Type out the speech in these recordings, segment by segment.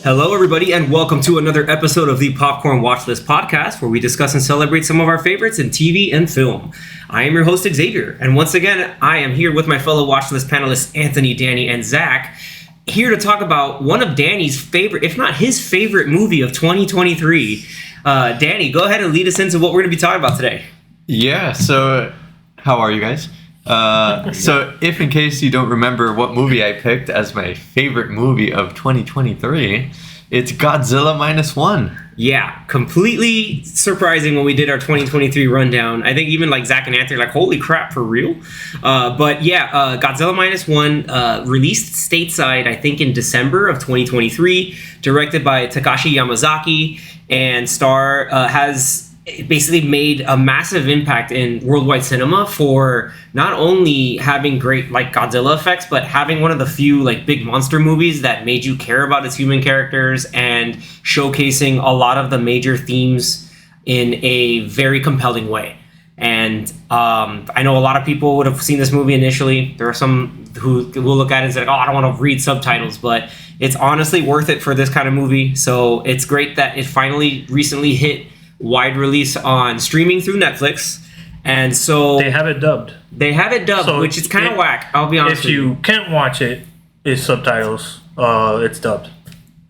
Hello, everybody, and welcome to another episode of the Popcorn Watchlist podcast, where we discuss and celebrate some of our favorites in TV and film. I am your host, Xavier, and once again, I am here with my fellow Watchlist panelists, Anthony, Danny, and Zach, here to talk about one of Danny's favorite, if not his favorite movie of 2023. Danny, go ahead and lead us into what we're going to be talking about today. Yeah, so how are you guys? So if in case you don't remember what movie I picked as my favorite movie of 2023, it's Godzilla Minus One. Yeah, completely surprising when we did our 2023 rundown. I think even like Zach and Anthony are like, holy crap, for real? But yeah, Godzilla Minus One released stateside, I think in December of 2023, directed by Takashi Yamazaki, and has basically made a massive impact in worldwide cinema for not only having great like Godzilla effects, but having one of the few like big monster movies that made you care about its human characters and showcasing a lot of the major themes in a very compelling way. And I know a lot of people would have seen this movie initially. There are some who will look at it and say, oh, I don't want to read subtitles, but it's honestly worth it for this kind of movie. So it's great that it finally recently hit wide release on streaming through Netflix, and so they have it dubbed. So which is kind of whack. I'll be honest. If you can't watch it, it's subtitles. It's dubbed.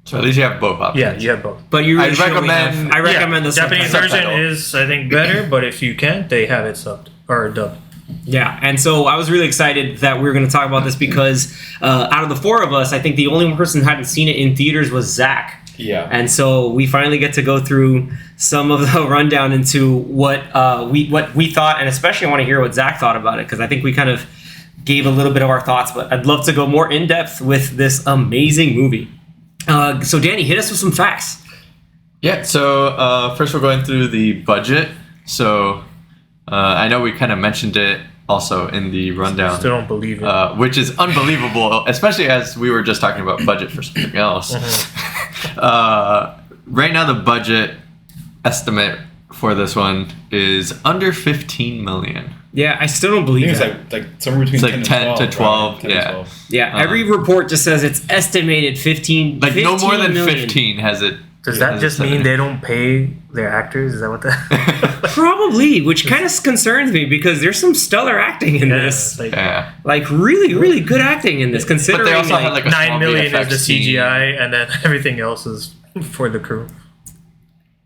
So at least you have both options. Yeah, you have both. But I recommend the Japanese version subtitle. is, I think, better. But if you can't, they have it subbed or dubbed. Yeah, and so I was really excited that we were going to talk about this because out of the four of us, I think the only person who hadn't seen it in theaters was Zach. Yeah. And so we finally get to go through some of the rundown into what we thought, and especially I want to hear what Zach thought about it, because I think we kind of gave a little bit of our thoughts, but I'd love to go more in depth with this amazing movie. So Danny, hit us with some facts. Yeah, so first we're going through the budget. So I know we kind of mentioned it also in the rundown. Still don't believe it. Which is unbelievable, especially as we were just talking about budget for something else. Right now, the budget estimate for this one is under 15 million. Yeah, I still don't believe it's it. like somewhere between It's like 10 to 12. 10 to Yeah. 12. Yeah, every report just says it's estimated 15. Like 15 no more than million. 15 has it. Does that just mean they don't pay their actors? Is that what that? Probably, which kind of concerns me because there's some stellar acting in this. Like really, really good acting in this. Considering But they also had like a 9 million is VFX the scene. CGI, and then everything else is for the crew.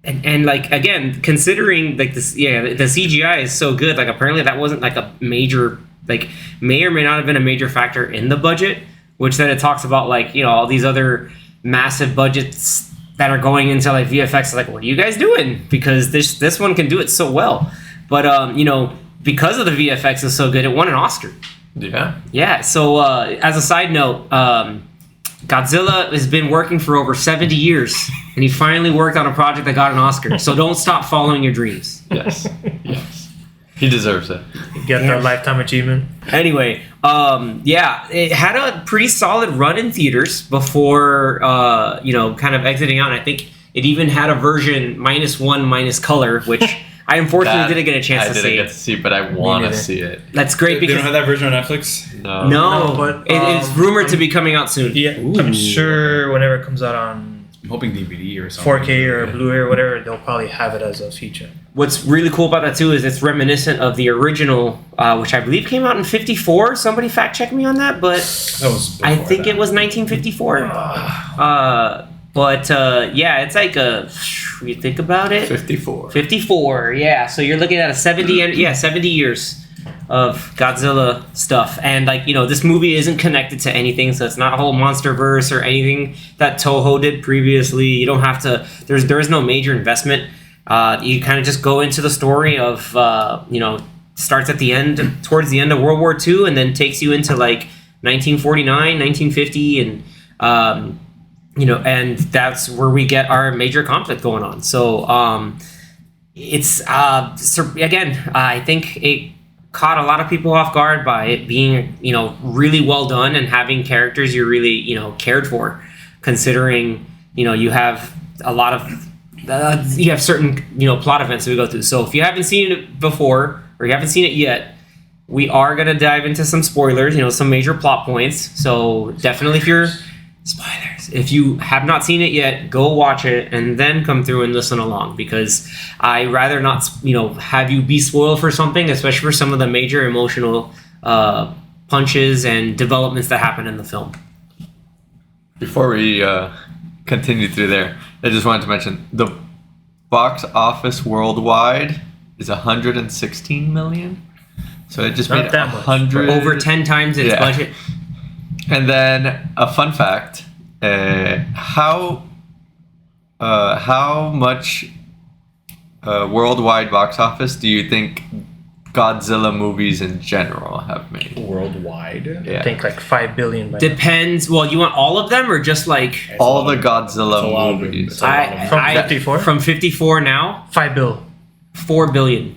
and like again, considering like this, yeah, the CGI is so good. Like apparently that wasn't like a major, like may or may not have been a major factor in the budget. Which then it talks about like all these other massive budgets that are going into like VFX, like, what are you guys doing? Because this one can do it so well. But because of the VFX is so good, it won an Oscar. Yeah. Yeah. So as a side note, Godzilla has been working for over 70 years, and he finally worked on a project that got an Oscar. So don't stop following your dreams. Yes. He deserves it. Get that lifetime achievement. Anyway, it had a pretty solid run in theaters before, kind of exiting out. And I think it even had a version -1 minus color, which I unfortunately didn't get a chance to see. I didn't get to see, but I want to see it. That's great They because don't have that version on Netflix? No, but it is rumored to be coming out soon. Yeah, I'm sure whenever it comes out on I'm hoping DVD or something. 4K or Blu-ray or whatever, they'll probably have it as a feature. What's really cool about that too is it's reminiscent of the original, which I believe came out in '54. Somebody fact check me on that, but I think it was 1954. It's like you think about it, 54. 54. Yeah, so you're looking at a 70 years of Godzilla stuff, and this movie isn't connected to anything, so it's not a whole monster verse or anything that Toho did previously. You don't have to. There is no major investment. You kind of just go into the story of starts at the end, towards the end of World War II, and then takes you into like 1949, 1950, and and that's where we get our major conflict going on. So it's again, I think it caught a lot of people off guard by it being really well done and having characters you really cared for, considering you have a lot of you have certain plot events that we go through. So if you haven't seen it before or you haven't seen it yet, we are going to dive into some spoilers, some major plot points. So definitely if you're spoilers if you have not seen it yet, go watch it and then come through and listen along, because I rather not, have you be spoiled for something, especially for some of the major emotional punches and developments that happen in the film. Before we continue through there, I just wanted to mention the box office worldwide is 116 million. So it just Not made that much. 100 Over 10 times its budget. And then a fun fact: how much worldwide box office do you think Godzilla movies in general have made? Worldwide. Yeah. I think like 5 billion. By Depends. Well, you want all of them or just like It's All a lot the of- Godzilla it's a lot of- movies. it's a lot of- From 54? From 54 now, 5 bill. 4 billion.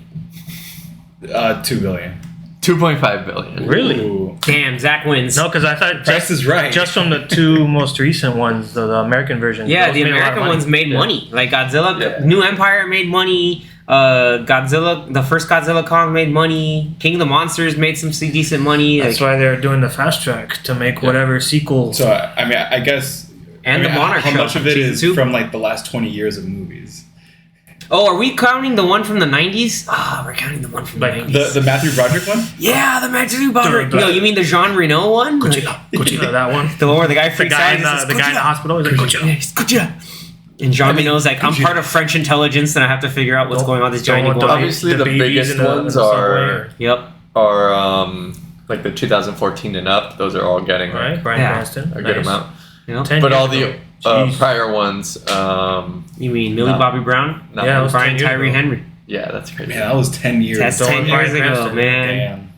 2 billion. 2.5 billion. Really? Ooh. Damn, Zach wins. No, because I thought Price is right. just from the two most recent ones, the American version. Yeah, those the made a lot of American money. ones made Yeah. money. Like Godzilla, Yeah. New Empire made money. Godzilla, the first Godzilla Kong made money. King of the Monsters made some decent money. That's why they're doing the fast track to make whatever sequel. So I mean, I guess. And the Monarch How show, much of it season is 2. from like the last 20 years of movies? Oh, are we counting the one from the 90s? Ah, we're counting the one from the Like 90s. The Matthew Broderick one? Yeah, the Matthew Broderick. No, you mean the Jean Reno one? Godzilla, that one. The one where the guy The freaks guy out. in and says, the guy in the "Godzilla." hospital. He's like, Yeah, Godzilla. he's Godzilla. And Jean Reno's like, I'm part of French intelligence and I have to figure out what's going on with this giant Don't want iguana. Obviously, the babies biggest in the ones subway, Yep. are like the 2014 and up. Those are all getting right? Brian Yeah. Cranston. a good Nice. amount. You know? 10 But years all ago. the Jeez. prior ones, You mean Millie No. Bobby Brown? no, Yeah, it was Brian 10 years Tyree ago. Henry. yeah, that's crazy. Man, that was 10 years. That's Don't 10 Bryan years ago, Cranston. man. Damn.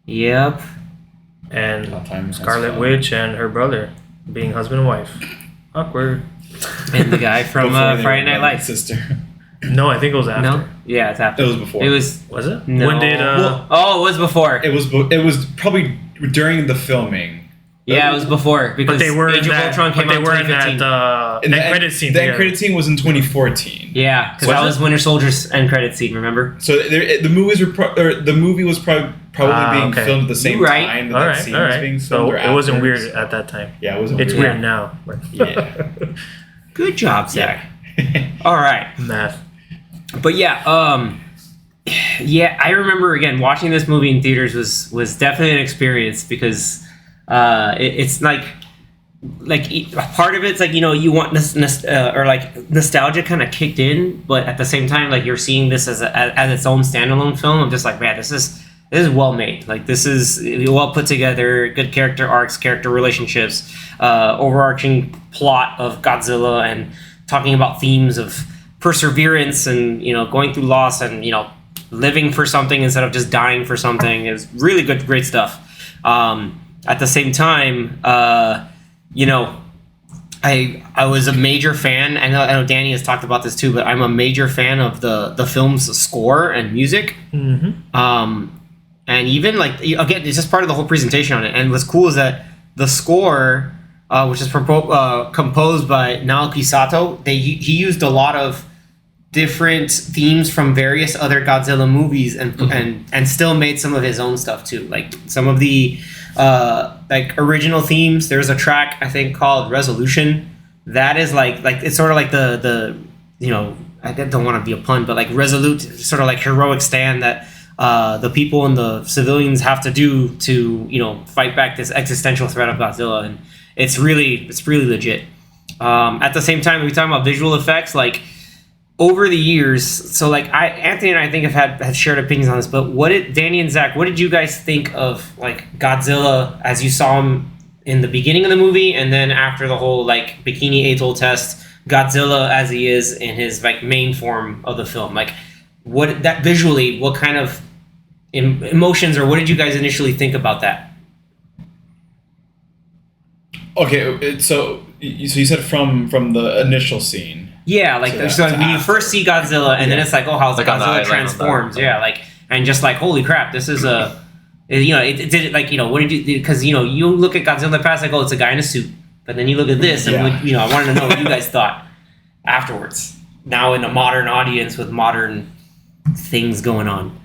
Yep. And That time has Scarlet flown. Witch and her brother being husband and wife. Awkward. And the guy from Before they Friday were Night brother and Lights. Sister. No, I think it was after. No? Yeah, it's after. It was before. It was. Was it? No. When did Oh, it was before. It was probably during the filming. Yeah, it was before because but they were Age in of that, Ultron came but they out were in in that 2015. end credit scene. The end together. credit scene was in 2014. Yeah, because Was that it? was Winter Soldier's end credit scene. Remember? So the movies were the movie was probably being okay. filmed at the same You're right. time that All that right, scene all was being right. filmed. So or it wasn't after. weird at that time. Yeah, it wasn't. It's weird. weird now. Yeah. Good job, Zach. Yeah. All right. Math. But yeah, I remember again watching this movie in theaters was definitely an experience because it's like part of it's like you want or like nostalgia kind of kicked in, but at the same time like you're seeing this as its own standalone film. I'm just like, man, this is well made. Like this is well put together, good character arcs, character relationships, overarching plot of Godzilla, and talking about themes of perseverance and going through loss and living for something instead of just dying for something. Is really great stuff. At the same time, I was a major fan. I know Danny has talked about this too, but I'm a major fan of the film's score and music. Mm-hmm. And even like again, it's just part of the whole presentation on it. And what's cool is that the score, which is composed by Naoki Sato, he used a lot of different themes from various other Godzilla movies and still made some of his own stuff too. Like some of the like original themes. There's a track I think called Resolution that is like it's sort of like the I don't want to be a pun, but like resolute, sort of like heroic stand that the people and the civilians have to do to fight back this existential threat of Godzilla, and it's really legit. At the same time, we talk about visual effects, like over the years. So like Anthony and I think have shared opinions on this, but Danny and Zach, what did you guys think of like Godzilla as you saw him in the beginning of the movie, and then after the whole like Bikini Atoll test, Godzilla as he is in his like main form of the film? Like what kind of emotions, or what did you guys initially think about that? Okay, so you said from the initial scene. Yeah, like So when you first see Godzilla, and then it's like, oh, how Like on the Godzilla island, transforms. on the- Yeah, like, and just like, holy crap, this is a, it did it like, what did you? Because you look at Godzilla in the past, like, oh, it's a guy in a suit, but then you look at this, and Yeah. I wanted to know what you guys thought afterwards. Now in a modern audience with modern things going on.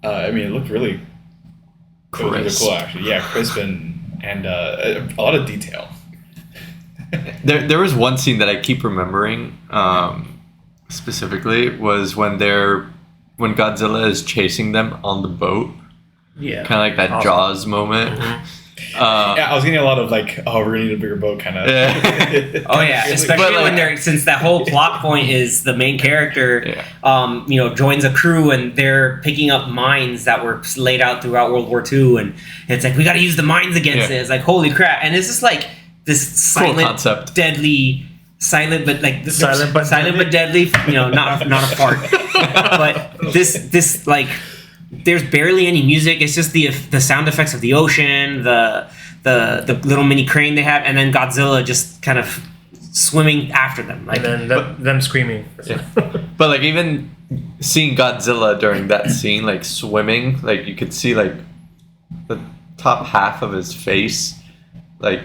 I mean, it looked really Crisp. cool, actually. Yeah, crisp and a lot of detail. There was one scene that I keep remembering specifically was when Godzilla is chasing them on the boat. Yeah. Kind of like that Jaws moment. Mm-hmm. Yeah, I was getting a lot of like, oh, we need a bigger boat kind of. Yeah. Oh yeah, especially when they're since that whole plot point is the main character, joins a crew and they're picking up mines that were laid out throughout World War II, and it's like we got to use the mines against it. It's like holy crap, and it's just like this silent, concept. deadly, silent but like Silent but deadly. Not a fart, but this like. There's barely any music. It's just the sound effects of the ocean, the little mini crane they have, and then Godzilla just kind of swimming after them. Like, and then them screaming. Yeah. But like even seeing Godzilla during that scene, like swimming, like you could see like the top half of his face, like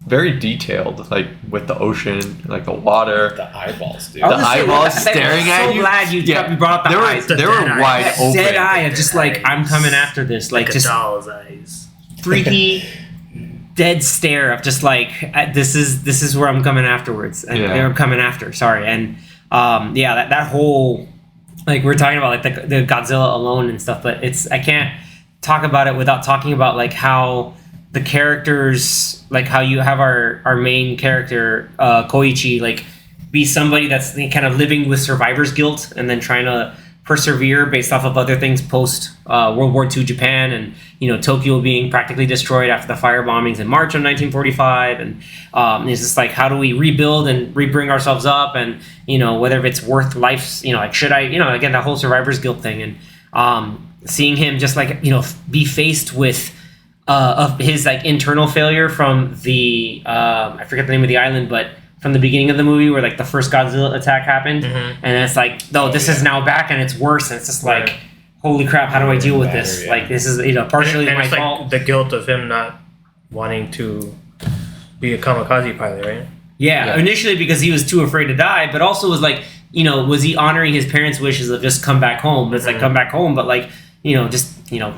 very detailed, like with the ocean, like the water. The eyeballs, dude. The eyeballs staring at you. I'm so glad you brought up the eyes. They were wide open. Dead eye of just like I'm coming after this, like a just doll's eyes. freaky, dead stare of just like this is where I'm coming afterwards, and they're coming after. Sorry, and that whole like we're talking about like the Godzilla alone and stuff, but I can't talk about it without talking about like how the characters, like how you have our main character Koichi like be somebody that's kind of living with survivor's guilt and then trying to persevere based off of other things post World War II Japan, and Tokyo being practically destroyed after the fire bombings in March of 1945, and it's just like how do we rebuild and rebring ourselves up, and whether it's worth life, like should I again that whole survivor's guilt thing, and seeing him just like be faced with of his like internal failure from the I forget the name of the island, but from the beginning of the movie where like the first Godzilla attack happened, and it's like this is now back and it's worse, and it's just like holy crap, how do I deal with this? Yeah. Like this is partially and my it's fault. like the guilt of him not wanting to be a kamikaze pilot, right? Yeah, initially because he was too afraid to die, but also was like was he honoring his parents' wishes of just come back home? But it's like come back home, but like just be a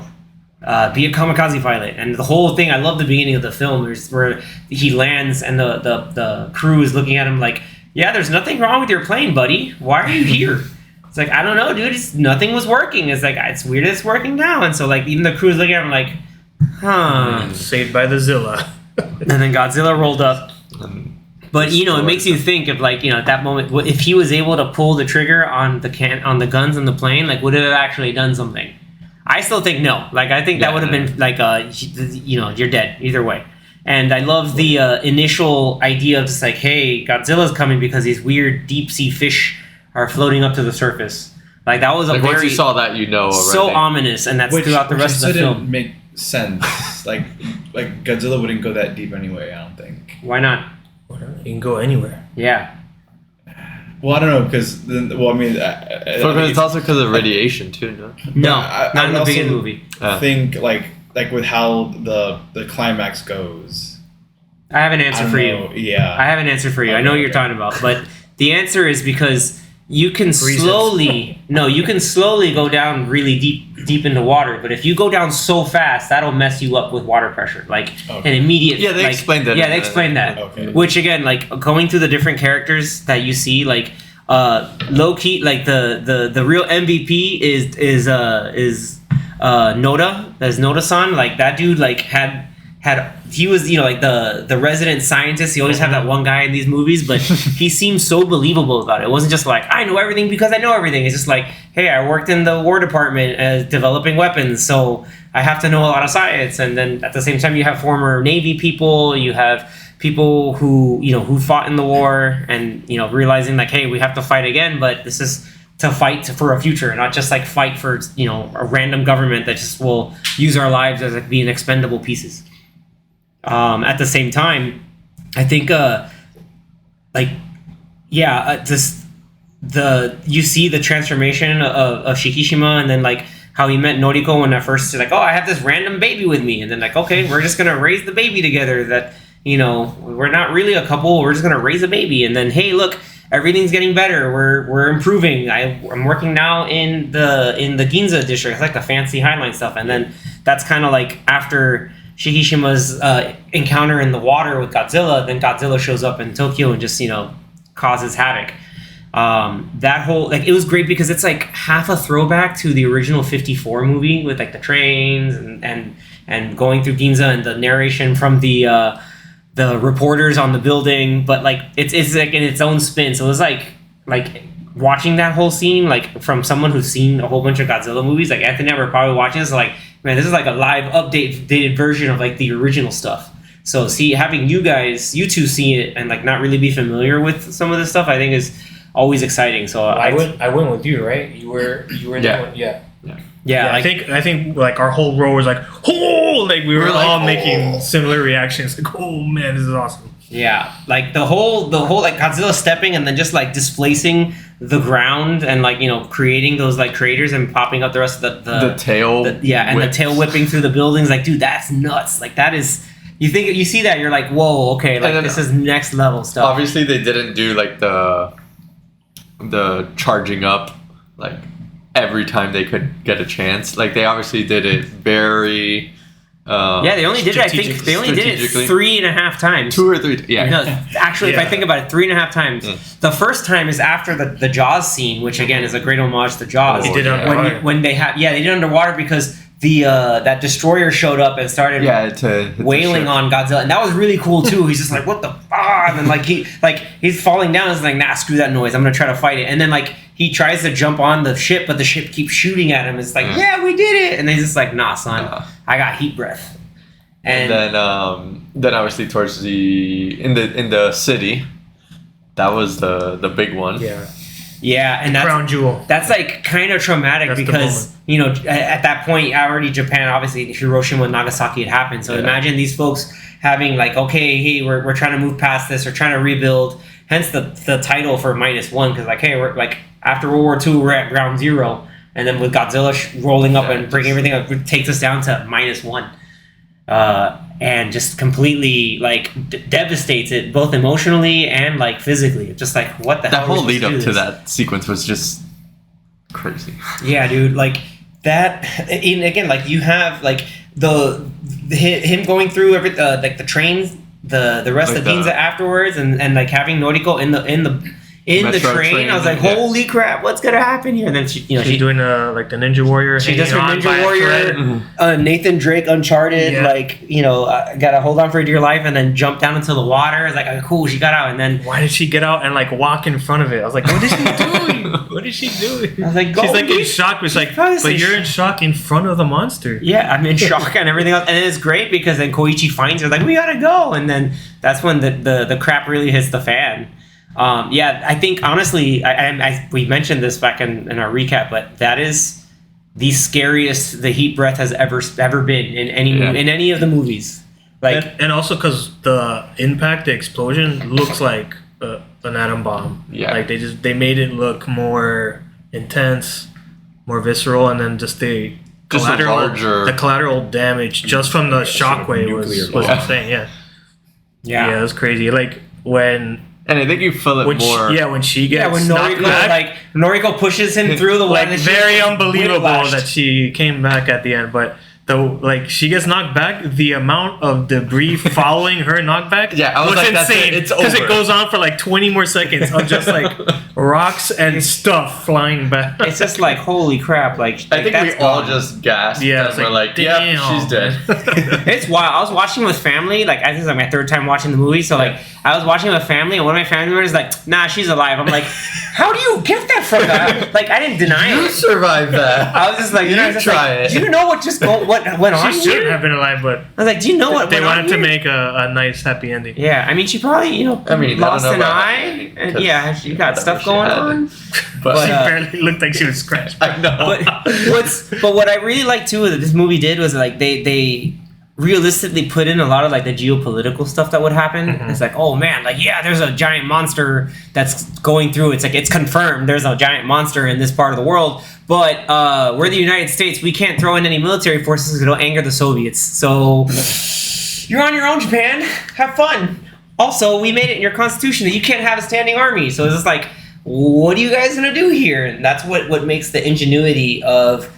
kamikaze pilot. And the whole thing, I love the beginning of the film where he lands and the crew is looking at him like, yeah, there's nothing wrong with your plane, buddy. Why are you here? It's like, I don't know, dude. Nothing was working. It's like, it's weird it's working now. And so like even the crew is looking at him like, Saved by the Zilla. And then Godzilla rolled up. But it makes you think of like at that moment, if he was able to pull the trigger on the guns on the plane, like would it have actually done something? I still think no. Like I think that would have been like you're dead either way. And I love the initial idea of just like, hey, Godzilla's coming because these weird deep sea fish are floating up to the surface. Like that was a like very once you saw that, already. So ominous, and that's throughout the rest of the film. Didn't make sense. like Godzilla wouldn't go that deep anyway. I don't think. Why not? You can go anywhere. Yeah. Well, I don't know because it's also because of radiation too. No, I not in the also beginning movie. Think like with how the climax goes. I have an answer for you. Yeah. I have an answer for you. I know what you're talking about, but the answer is because you can slowly go down really deep into water, but if you go down so fast, that'll mess you up with water pressure, like an immediate. Yeah, they explained that. Yeah, they explained that. Okay. Which again, like going through the different characters that you see, like low key, like the real MVP is Noda. That's Noda-san. Like that dude, like had he was like the resident scientist. He always had that one guy in these movies, but he seemed so believable about it. It wasn't just like I know everything because I know everything. It's just like, hey, I worked in the War Department developing weapons, so I have to know a lot of science. And then at the same time, you have former Navy people, you have people who who fought in the war, and realizing like, hey, we have to fight again, but this is to fight for a future, not just like fight for a random government that just will use our lives as like being expendable pieces. At the same time, I think you see the transformation of Shikishima, and then like how he met Noriko when at first like, oh, I have this random baby with me, and then like, okay, we're just gonna raise the baby together. That we're not really a couple, we're just gonna raise a baby, and then hey, look, everything's getting better. We're improving. I'm working now in the Ginza district. It's like the fancy Highline stuff, and then that's kind of like after Shigishima's encounter in the water with Godzilla, then Godzilla shows up in Tokyo and just causes havoc. That whole it was great because it's like half a throwback to the original 54 movie with like the trains and going through Ginza and the narration from the reporters on the building, but like it's like in its own spin. So it was like watching that whole scene like from someone who's seen a whole bunch of Godzilla movies. Like Anthony and I were probably watching this like, man, this is like a live updated version of like the original stuff. So having you two see it and like not really be familiar with some of this stuff, I think is always exciting. So I went with you, right? You were the one, yeah. Yeah, like, I think like our whole row was like, oh, like we were all making similar reactions. Like, oh man, this is awesome. Yeah, like the whole like Godzilla stepping and then just like displacing the ground and like creating those like craters and popping up the rest of the tail. And the tail whipping through the buildings. Like, dude, that's nuts. Like that is. You see that you're like, whoa, okay, like this is next level stuff. Obviously, they didn't do like the charging up like every time they could get a chance. Like they obviously did it very. They only did it. I think they only did it 3.5 times. 2 or 3. Yeah. No, actually, if I think about it, 3.5 times. Yeah. The first time is after the Jaws scene, which again is a great homage to Jaws. They did it underwater. When they did it underwater because the that destroyer showed up and started wailing on Godzilla, and that was really cool too. He's just like, what the and then like he's falling down. He's like, nah, screw that noise. I'm gonna try to fight it. And then like he tries to jump on the ship, but the ship keeps shooting at him. It's like, yeah, we did it. And he's just like, nah, son, I got heat breath. And then obviously towards in the city, that was the big one. Yeah, and that's crown jewel. That's like kind of traumatic because at that point already Japan, obviously Hiroshima and Nagasaki had happened. So imagine these folks having like, okay, hey, we're trying to move past this, we're trying to rebuild. Hence the title for -1 because like, hey, we're like after World War II, we're at ground zero, and then with Godzilla rolling up and breaking everything up, it takes us down to -1. And just completely like devastates it both emotionally and like physically. It's just like, what the hell? That whole lead up to that sequence was just crazy. Yeah, dude. Like that. Again, like you have like him going through like the trains, the rest of Ginza afterwards, and like having Noriko in the train. I was like, holy crap, what's gonna happen here? And then she's doing like the Ninja Warrior. She does her Ninja Warrior. Nathan Drake Uncharted. Yeah. Like gotta hold on for dear life and then jump down into the water. It's like, cool, she got out. And then why did she get out and like walk in front of it? I was like, what is she doing? What is she doing? I was like, she's like in shock. It's like, but you're in shock in front of the monster. Yeah, I'm in shock and everything else. And it's great because then Koichi finds her like, we gotta go. And then that's when the crap really hits the fan. I think honestly, we mentioned this back in our recap, but that is the scariest the heat breath has ever been in any of the movies. Like, and also because the impact, the explosion looks like an atom bomb. Yeah, like they made it look more intense, more visceral, and then just the collateral damage just from the shockwave was insane. Yeah, it was crazy. Like when. And I think you feel it more. When she gets knocked back, like Noriko pushes him through the like very unbelievable that she came back at the end, but she gets knocked back. The amount of debris following her knockback was like, insane. Because it goes on for like 20 more seconds of just like rocks and stuff flying back. It's just like, holy crap! Like I think we all just gasped. Yeah, and we're like, yep, she's dead. It's wild. I was watching with family. Like I think it's like my third time watching the movie. So like I was watching with family, and one of my family members is like, "Nah, she's alive." I'm like, "How do you get that from that?" Like I didn't deny it. You survived that. I was just like, do you know what went on? She shouldn't have been alive, but I was like, do you know what they wanted to make a nice happy ending? Yeah, I mean, she probably lost an eye, and she got stuff going on. But she barely looked like she was scratched. I know. But what I really liked too that this movie did was like they realistically put in a lot of like the geopolitical stuff that would happen. Mm-hmm. It's like, oh man, like there's a giant monster that's going through. It's like it's confirmed there's a giant monster in this part of the world. But we're the United States. We can't throw in any military forces because it'll anger the Soviets. So you're on your own, Japan. Have fun. Also, we made it in your constitution that you can't have a standing army. So it's just like, what are you guys gonna do here? And that's what makes the ingenuity of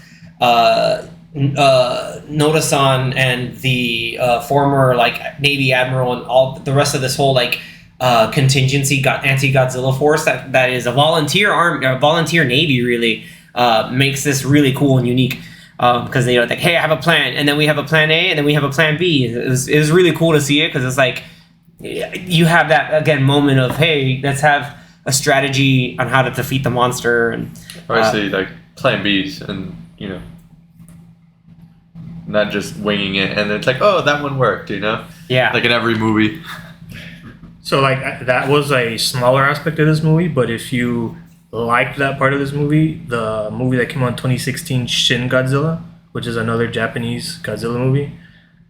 Noda-san and the former like Navy admiral and all the rest of this whole like contingency anti-Godzilla force that is a volunteer army, a volunteer navy really makes this really cool and unique. Because they like, hey, I have a plan, and then we have a plan A, and then we have a plan B. It was really cool to see it because it's like you have that again moment of, hey, let's have a strategy on how to defeat the monster, and obviously like plan Bs, and not just winging it, and it's like, oh, that one worked, yeah, like in every movie. So like that was a smaller aspect of this movie, but if you liked that part of this movie, the movie that came out in 2016, Shin Godzilla, which is another Japanese Godzilla movie,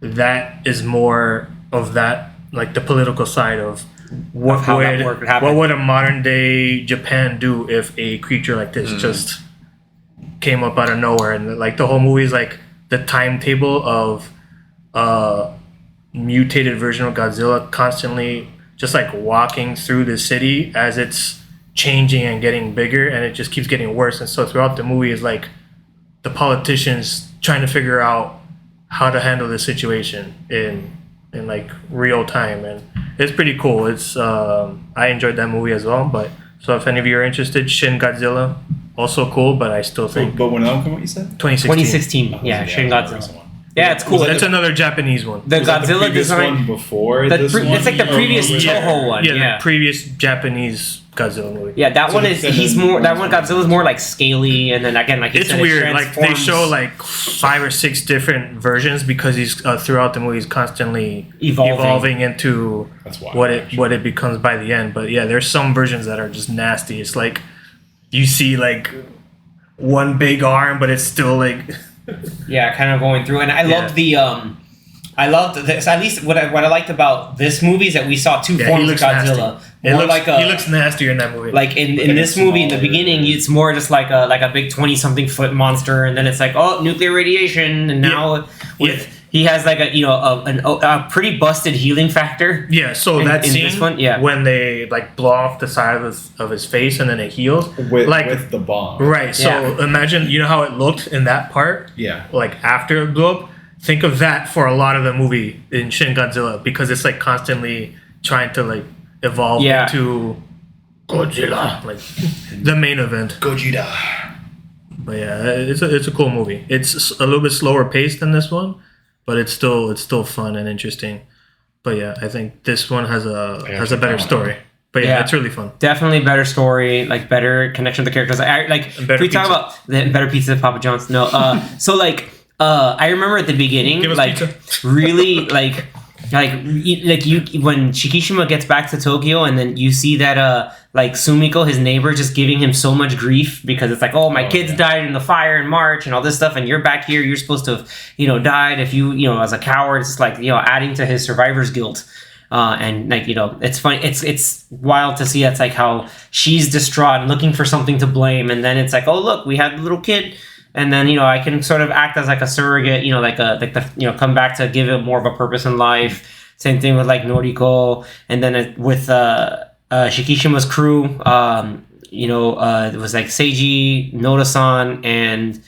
that is more of that, like the political side of what would a modern day Japan do if a creature like this just came up out of nowhere, and like the whole movie is like the timetable of mutated version of Godzilla constantly just like walking through the city as it's changing and getting bigger, and it just keeps getting worse. And so throughout the movie is like the politicians trying to figure out how to handle the situation in like real time, and it's pretty cool. It's I enjoyed that movie as well. But so if any of you are interested, Shin Godzilla, also cool, but I still think. But when that come out, you said 2016. Yeah, Shin Godzilla. Yeah, it's cool. That's another Japanese one. The Godzilla design one before this one. It's like the previous Toho one. Yeah, the previous Japanese Godzilla movie. Yeah, that one is Godzilla's more like scaly, and then again like it's weird. Like they show like 5 or 6 different versions because he's throughout the movie he's constantly evolving into what it becomes by the end. But yeah, there's some versions that are just nasty. It's like you see like one big arm, but it's still like yeah, kind of going through. And I loved this. At least what I liked about this movie is that we saw 2 forms of Godzilla. He looks nastier in that movie. Like in this movie, in the beginning, it's more just like a big 20-something foot monster, and then it's like, oh, nuclear radiation, and now he has like a pretty busted healing factor. Yeah, so that scene this one, when they like blow off the side of his face and then it heals with the bomb. Right. So imagine how it looked in that part. Yeah. Like after it blew up. Think of that for a lot of the movie in Shin Godzilla because it's like constantly trying to like evolve into Godzilla, like the main event. Gogeta. But yeah, it's a cool movie. It's a little bit slower paced than this one, but it's still fun and interesting. But yeah, I think this one has a better story. But yeah, it's really fun. Definitely better story, like better connection with the characters. We talk about the better pizza, Papa John's. No, so like. I remember at the beginning, like pizza. Really, like you when Shikishima gets back to Tokyo, and then you see that like Sumiko, his neighbor, just giving him so much grief because it's like, oh, my kids died in the fire in March and all this stuff, and you're back here, you're supposed to have died if you as a coward. It's like adding to his survivor's guilt. And like it's funny. It's wild to see. That's like how she's distraught and looking for something to blame, and then it's like, oh look, we had the little kid. And then I can sort of act as like a surrogate, come back to give it more of a purpose in life. Same thing with like Noriko, and then with Shikishima's crew, it was like Seiji, Noda-san, and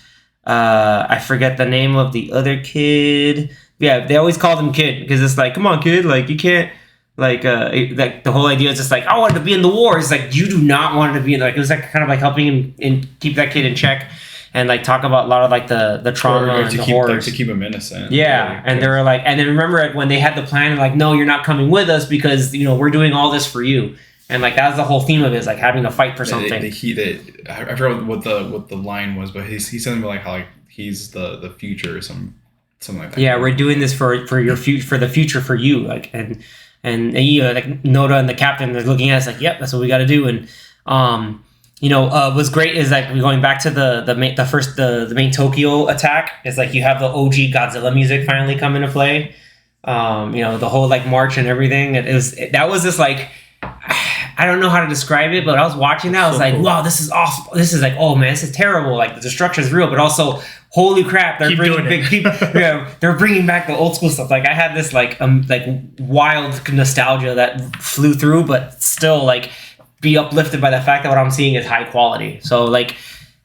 I forget the name of the other kid. Yeah, they always called him kid because it's like, come on, kid, like you can't. Like the whole idea is just like, I wanted to be in the war. It's like you do not want to be in. Like it was like kind of like helping him and keep that kid in check. And like talk about a lot of like the trauma and the horrors to keep him innocent. Yeah, and they were like, and then remember when they had the plan, like, no, you're not coming with us because we're doing all this for you, and like that was the whole theme of it, is like having to fight for something. I forgot what the line was, but he said something like how like he's the future or something like that. Yeah, we're doing this for your future, for the future for you, like and like Noda and the captain, they're looking at us like, yep, that's what we got to do, and what's great is like going back to the main Tokyo attack is like you have the OG Godzilla music finally come into play. The whole like march and everything. That was just like, I don't know how to describe it, but I was watching that. I was like, wow, this is awful. This is like, oh man, this is terrible. Like the destruction is real, but also, holy crap, they're they're bringing back the old school stuff. Like I had this like wild nostalgia that flew through, but still like be uplifted by the fact that what I'm seeing is high quality. So like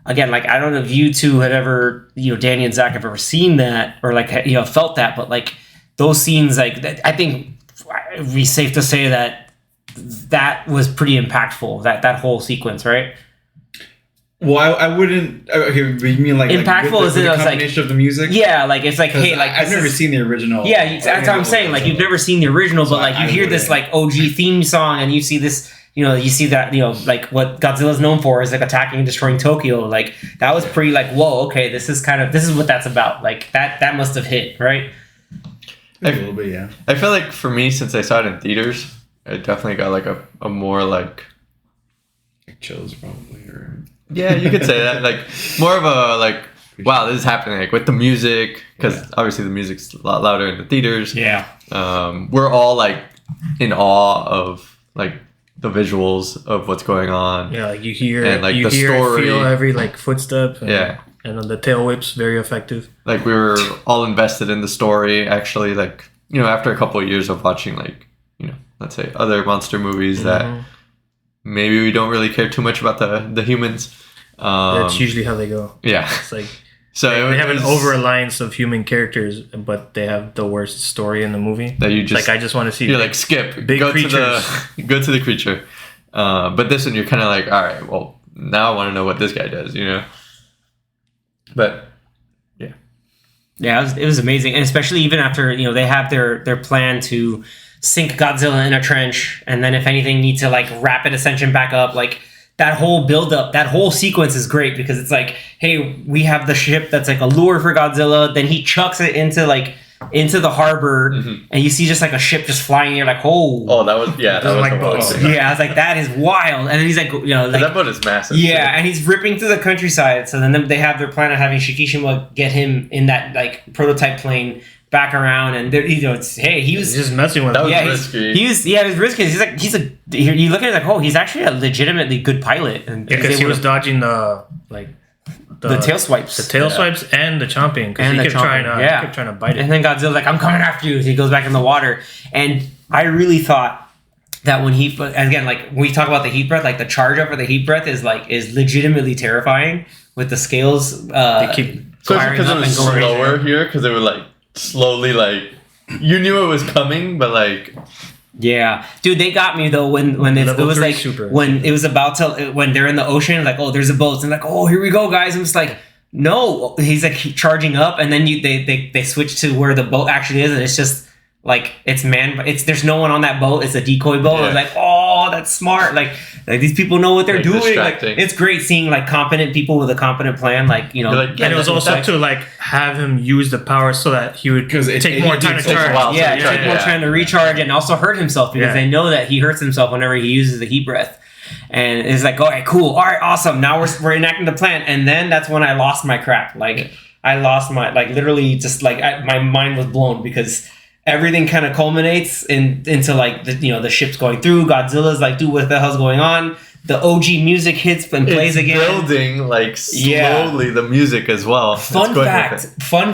again, like I don't know if you two have ever, Danny and Zach have ever seen that or like felt that, but like those scenes, like I think it'd be safe to say that was pretty impactful. That whole sequence, right? Well, I wouldn't. Okay, you mean like impactful with the like, combination of the music? Yeah, like it's like, hey, like I've never seen the original. Yeah, that's what I'm saying. Like you've never seen the original, but like you hear this like OG theme song, and you see this, you see that, like what Godzilla's known for is like attacking and destroying Tokyo. Like that was pretty like, whoa, okay, this is what that's about. Like that must have hit, right? A little bit, yeah. I feel like for me, since I saw it in theaters, I definitely got like a more like chills probably, or yeah, you could say that, like more of a like, wow, this is happening, like with the music, because obviously the music's a lot louder in the theaters. Yeah. We're all like in awe of like the visuals of what's going on. Yeah, like you hear and like you the hear story, feel every like footstep. And the tail whips very effective. Like we were all invested in the story. Actually, like after a couple of years of watching like let's say other monster movies that maybe we don't really care too much about the humans. That's usually how they go. Yeah, it's like so they have an over reliance of human characters, but they have the worst story in the movie. That you just like I just want to see. You're like skip, big go creatures. go to the creature. But this one you're kind of like, all right, well now I want to know what this guy does, But yeah, it was amazing, and especially even after they have their plan to sink Godzilla in a trench, and then if anything need to like rapid ascension back up, like that whole build up, that whole sequence is great because it's like, hey, we have the ship that's like a lure for Godzilla, then he chucks it into the harbor, and you see just like a ship just flying. You're like, oh, that was that was like boats. Yeah, I was like, that is wild. And then he's like, like that boat is massive. Yeah, and he's ripping through the countryside. So then they have their plan of having Shikishima get him in that like prototype plane back around, and it's he was just messing with. That was risky. He was risky. You look at it like, oh, he's actually a legitimately good pilot, and because he was dodging the tail swipes, and the chomping, because he kept trying to bite it. And then Godzilla's like, I'm coming after you. So he goes back in the water, and I really thought that when again, like when we talk about the heat breath, like the charge up or the heat breath is legitimately terrifying with the scales. They keep firing up and going slower here because they were like slowly like you knew it was coming, but like. Yeah, dude, they got me though when it was like when it was about to when they're in the ocean, like, oh, there's a boat, and like, oh, here we go, guys. I'm just like, no, he's like charging up, and then they switch to where the boat actually is, and it's just like there's no one on that boat. It's a decoy boat. Yeah. I was like, oh, that's smart. Like these people know what they're doing. Like it's great seeing like competent people with a competent plan. Like and it was also to like have him use the power so that he would take more time to charge. Take more time to recharge and also hurt himself because they know that he hurts himself whenever he uses the heat breath. And it's like, all right, cool, all right, awesome. Now we're enacting the plan, and then that's when I lost my crap. Like I lost my literally just like my mind was blown because. Everything kind of culminates into like the ship's going through. Godzilla's like, dude, what the hell's going on? The OG music hits and plays again. Building like slowly the music as well. Fun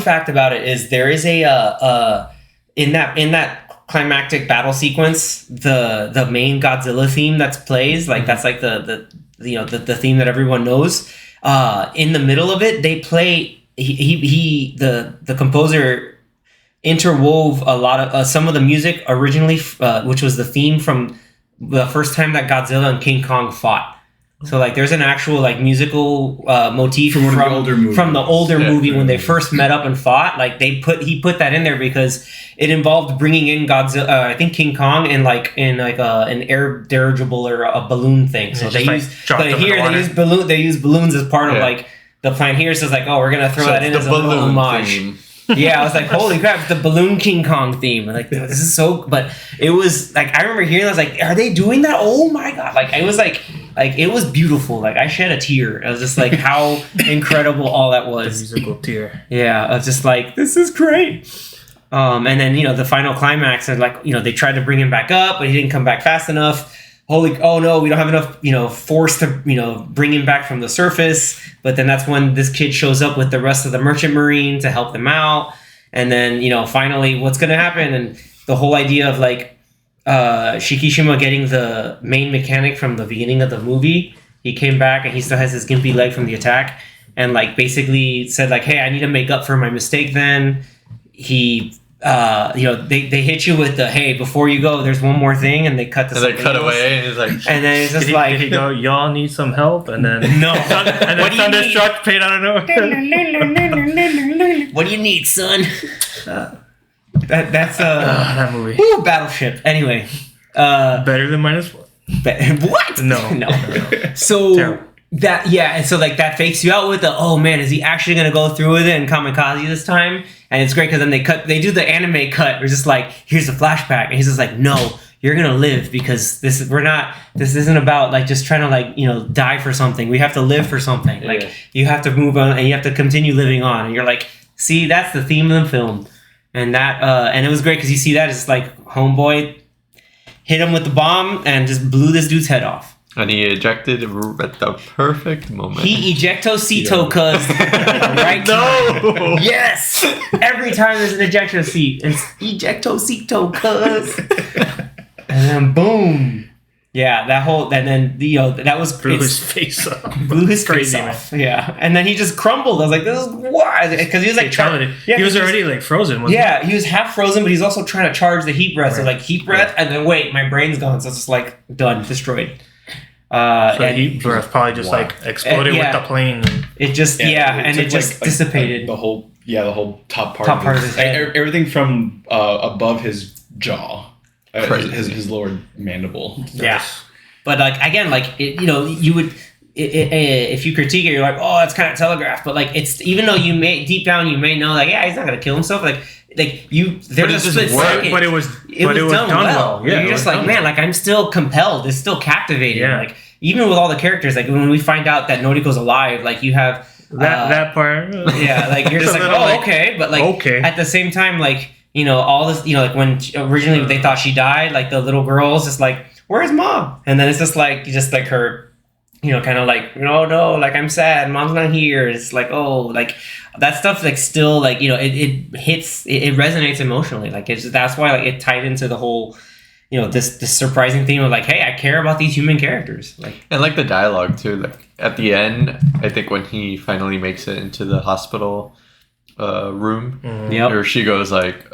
fact about it is there is a in that climactic battle sequence, the main Godzilla theme that's plays like that's like the theme that everyone knows. In the middle of it, they play the composer. Interwove a lot of some of the music originally, which was the theme from the first time that Godzilla and King Kong fought. So like, there's an actual like musical motif from the older movie when they first met up and fought. Like he put that in there because it involved bringing in Godzilla, I think King Kong, in an air dirigible or a balloon thing. So they use balloons as part of like the plan here. So it's like, oh, we're gonna throw that in as a little homage. Theme. Yeah, I was like, holy crap, the balloon King Kong theme. Like, this is so, but it was like, I remember hearing, I was like, are they doing that? Oh my God. Like, it was like it was beautiful. Like, I shed a tear. I was just like, how incredible all that was. The musical tear. Yeah, I was just like, this is great. And then, the final climax, and like, they tried to bring him back up, but he didn't come back fast enough. Oh no, we don't have enough, force to, bring him back from the surface. But then that's when this kid shows up with the rest of the merchant marine to help them out. And then, finally what's going to happen? And the whole idea of like, Shikishima getting the main mechanic from the beginning of the movie, he came back and he still has his gimpy leg from the attack, and like basically said like, hey, I need to make up for my mistake. Then he. They hit you with the hey, before you go, there's one more thing, and they cut the. And they cut away, and it's like. And then it's just did he go, y'all need some help, and then no, and then Thunderstruck paid out of nowhere. What do you need, son? That's that movie. Woo, Battleship. Anyway, Better than -1. What? No. So. Terrible. And so like that fakes you out with the oh man, is he actually gonna go through with it and kamikaze this time? And it's great because then they do the anime cut. We're just like, here's the flashback, and he's just like, no, you're gonna live because this isn't about like just trying to like die for something. We have to live for something. Yeah. Like you have to move on and you have to continue living on. And you're like, see, that's the theme of the film, and that and it was great because you see that it's like homeboy hit him with the bomb and just blew this dude's head off. And he ejected at the perfect moment. He ejecto-cito cuz right No! Yes! Every time there's an ejecto seat, it's ejecto-cito cuz. And then boom. Yeah, that was Blew his face off. Blew his Crazy, face off. Yeah. And then he just crumbled. I was like, this is why? Because he was like he was already like frozen, wasn't he? He was half frozen, but he's also trying to charge the heat breath. Right. So like heat breath, and then wait, my brain's gone. So it's just like done, destroyed. So heat breath probably just like exploded with the plane. It just and it just dissipated. The whole top part of his head. Everything from above his jaw, his lower mandible. Yeah, but like again, like you would if you critique it, you're like, oh, it's kind of telegraphed. But like it's even though you may deep down you may know like he's not gonna kill himself. Like you, there's a split second. But it was done well. Yeah, you're just like, man, like I'm still compelled. It's still captivating. Yeah. Like even with all the characters, like when we find out that Noriko's alive, like you have that part. Yeah, like you're just like, oh, okay, but like at the same time, like all this, like when originally they thought she died, like the little girl's just like, where's mom? And then it's just like her. Kind of like, no, like I'm sad, mom's not here. It's like, oh, like that stuff, like still, like it hits, it resonates emotionally. Like that's why like it tied into the whole, this surprising theme of like, hey, I care about these human characters. Like and like the dialogue too. Like at the end, I think when he finally makes it into the hospital room, where she goes like,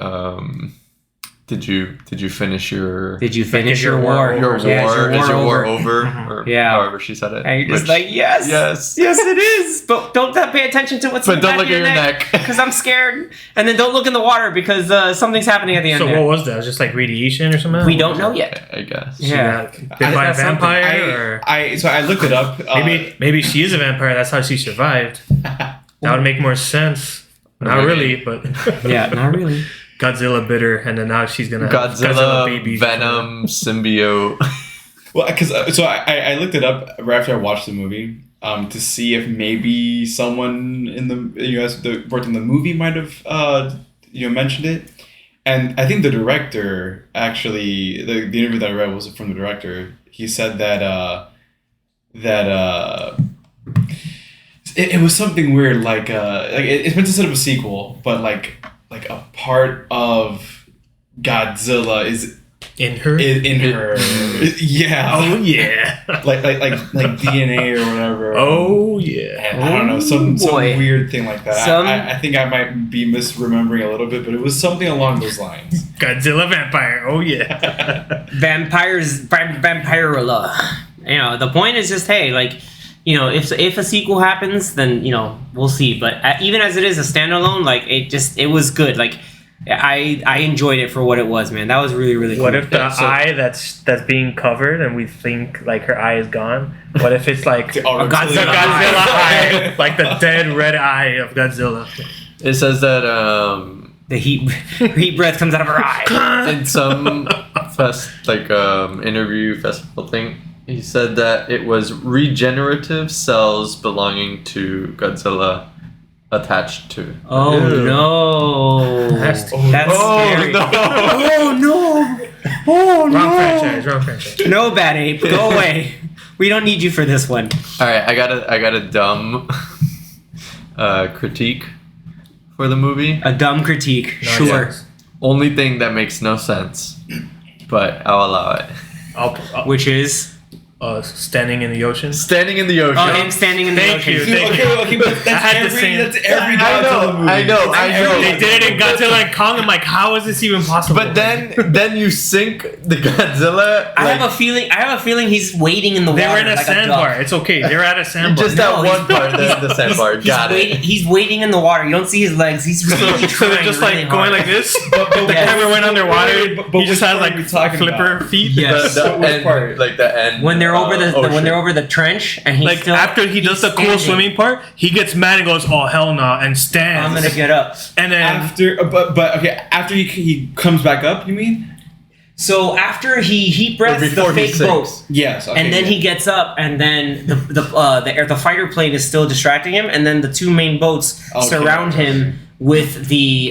Did you finish your? Did you finish your war? Your war? Is your war over? Or however she said it. And you're just like, yes, it is. But don't pay attention to what's. But don't look at your neck because I'm scared. And then don't look in the water because something's happening at the end. So what was that? It was just like radiation or something? We don't know yet. I guess. Yeah. Bit by a vampire? So I looked it up. Maybe she is a vampire. That's how she survived. That would make more sense. Not really, but yeah, not really. Godzilla bit her, and then now she's gonna Godzilla baby Venom symbiote. Well, because I looked it up right after I watched the movie to see if maybe someone in the U.S. that worked in the movie might have mentioned it, and I think the director actually the interview that I read was from the director. He said that it was something weird like it's meant to set up a sequel, but like a part of Godzilla is in her. Yeah. Oh yeah. like DNA or whatever. Oh yeah. I don't know, some weird thing like that. I think I might be misremembering a little bit, but it was something along those lines. Godzilla vampire. Oh yeah. Vampirella. The point is just, hey, like, if a sequel happens, then we'll see. But even as it is a standalone, like it was good. Like I enjoyed it for what it was, man. That was really, really cool. What if the eye that's being covered and we think like her eye is gone? What if it's like a Godzilla eye, like the dead red eye of Godzilla? It says that the heat breath comes out of her eye. In some interview festival thing, he said that it was regenerative cells belonging to Godzilla attached to. Oh no! That's scary. No. Oh no! Oh no! Wrong franchise. No, Bad Ape, go away. We don't need you for this one. All right, I got a dumb critique for the movie. A dumb critique, sure. Yes. Only thing that makes no sense, but I'll allow it. Which is. Standing in the ocean. Standing in the ocean. Oh, him standing in the ocean. Okay, but that's every Godzilla movie. I know. They did it in Godzilla and Kong. I'm like, how is this even possible? But then you sink the Godzilla. I have a feeling he's waiting in the water. They were in a sandbar. It's okay. They're at a sandbar. Just that one part. The sandbar. Got it. He's waiting in the water. You don't see his legs. He's really so they're just really like going like this. But the camera went underwater. But he just has like flipper feet. Yes. The end, like the end. When they're over the trench and he's like still, after he does the cool swimming part, he gets mad and goes, "Oh hell no!" and stands. I'm gonna get up. And then after he comes back up, you mean? So after he heat breaths the fake boat, yes, okay, and then he gets up, and then the fighter plane is still distracting him, and then the two main boats surround him with the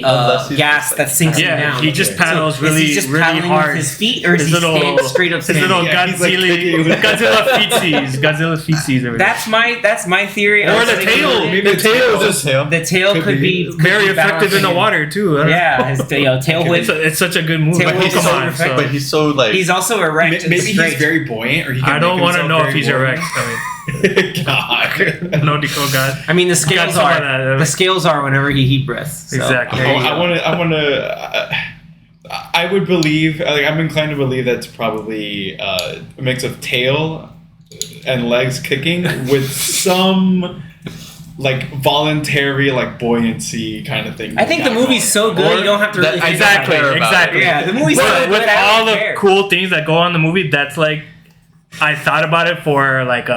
gas that sinks him down. He just paddles really hard. With his feet, or is he standing straight up? His little Godzilla feetsies. That's my theory. Or the tail. Maybe the tail. The tail could be very effective in the water too. Yeah, his tail whip. It's such a good movie. But he's so like. He's also erect. Maybe he's very buoyant. Or I don't want to know if he's erect. God. No, Nico, God. I mean, the scales are whenever he heat breaths. So. Exactly. I would believe. Like, I'm inclined to believe that's probably a mix of tail and legs kicking with some like voluntary like buoyancy kind of thing. I think the movie's so good you don't have to really think exactly. Yeah, the movie's so good. With all the cool things that go on in the movie, that's like. I thought about it for like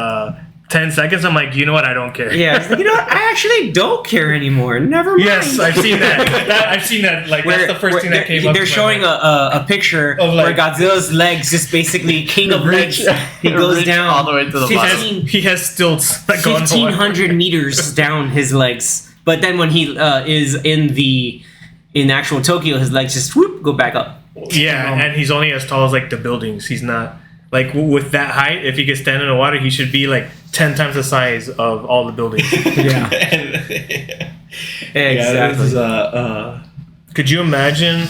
10 seconds. I'm like, you know what? I don't care. Yeah, you know what? I actually don't care anymore. Never mind. Yes, I've seen that. I've seen that. Like that's the first thing that came up. They're showing a picture of where Godzilla's legs just basically king of legs. He goes down all the way to the bottom. He has stilts. 1,500 meters down his legs. But then when he is in actual Tokyo, his legs just whoop go back up. Yeah, and he's only as tall as like the buildings. He's not. Like, with that height, if he could stand in the water, he should be, like, 10 times the size of all the buildings. Yeah. Exactly. Could you imagine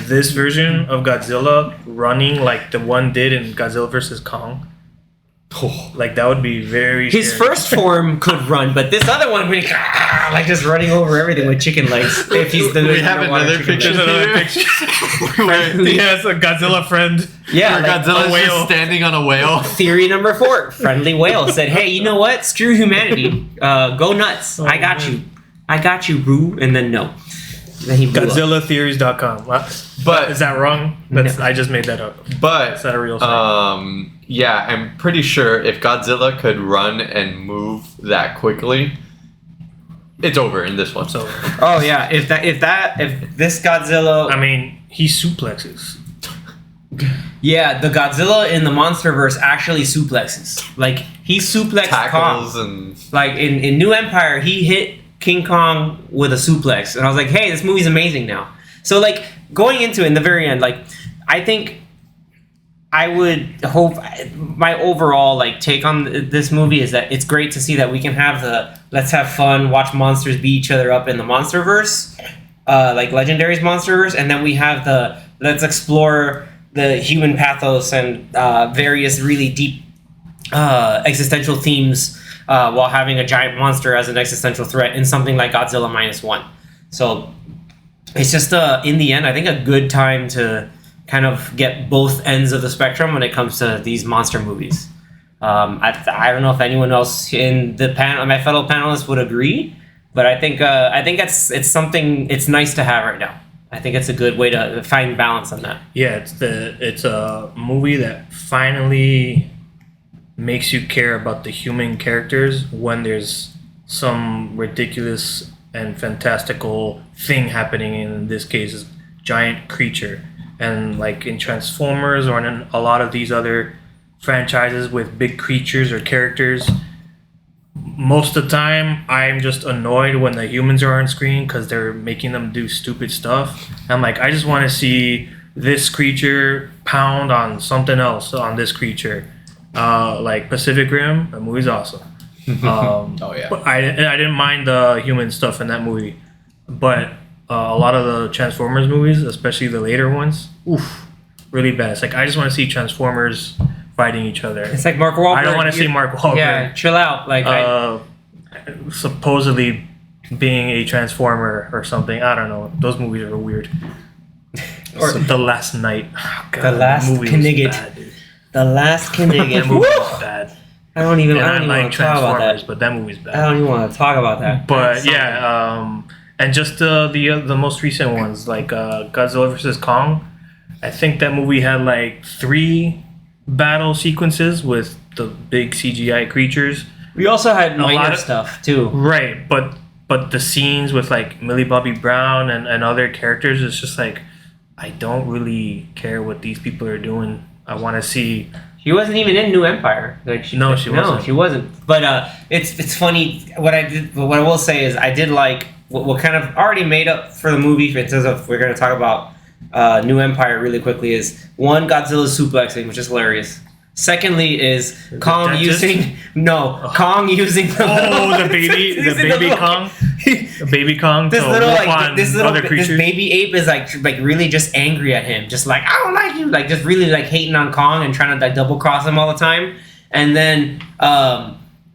this version of Godzilla running like the one did in Godzilla vs. Kong? Oh, like, that would be very His scary. first form could run, but this other one would be like just running over everything with chicken legs. If he's we have another picture. He has a Godzilla friend. Yeah, like Godzilla's just standing on a whale. Theory number 4: friendly whale said, "Hey, you know what? Screw humanity. Go nuts. I got you, boo." And then no. Then he GodzillaTheories.com. But is that wrong? I just made that up. But is that a real thing? Yeah, I'm pretty sure if Godzilla could run and move that quickly, it's over in this one. So, oh yeah, if this Godzilla, I mean, he suplexes. Yeah, the Godzilla in the MonsterVerse actually suplexes. Like he suplexed tackles Kong. And like in New Empire, he hit King Kong with a suplex, and I was like, hey, this movie's amazing now. So like going into it in the very end, like I think I would hope my overall like take on this movie is that it's great to see that we can have the let's have fun, watch monsters beat each other up in the MonsterVerse, like Legendary's MonsterVerse, and then we have the let's explore the human pathos and various really deep existential themes while having a giant monster as an existential threat in something like Godzilla Minus One. So it's just in the end, I think a good time to kind of get both ends of the spectrum when it comes to these monster movies. I don't know if anyone else in the panel, my fellow panelists, would agree, but I think it's something it's nice to have right now. I think it's a good way to find balance on that. Yeah, it's a movie that finally makes you care about the human characters when there's some ridiculous and fantastical thing happening. In this case, is giant creature. And like in Transformers or in a lot of these other franchises with big creatures or characters, most of the time I'm just annoyed when the humans are on screen because they're making them do stupid stuff. I'm like, I just want to see this creature pound on something else on this creature. Like Pacific Rim, that movie's awesome. Oh yeah. But I didn't mind the human stuff in that movie, but a lot of the Transformers movies, especially the later ones, really bad. It's like I just want to see Transformers fighting each other. It's like Mark Wahlberg. I don't want to see Mark Wahlberg. Yeah, chill out. Like supposedly being a transformer or something. I don't know. Those movies are weird. Or The Last Night. Oh, God, The Last Knigget. The Last Knigget. That movie was bad. I don't even like want to talk about that. But that movie's bad. I don't even want to talk about that. But yeah, and just the most recent ones like Godzilla vs Kong. I think that movie had like 3 battle sequences with the big CGI creatures. We also had lot minor of stuff too. Right, but the scenes with like Millie Bobby Brown and other characters, it's just like I don't really care what these people are doing. I want to see. She wasn't even in New Empire. Like she wasn't. No, she wasn't. But it's funny. What I will say is I did like what kind of already made up for the movie. In terms of we're going to talk about New Empire really quickly is one, Godzilla's suplexing, which is hilarious. Secondly is Kong using Kong using the baby Kong. The baby Kong. This baby ape is like really just angry at him, just like I don't like you, like just really like hating on Kong and trying to like double cross him all the time. And then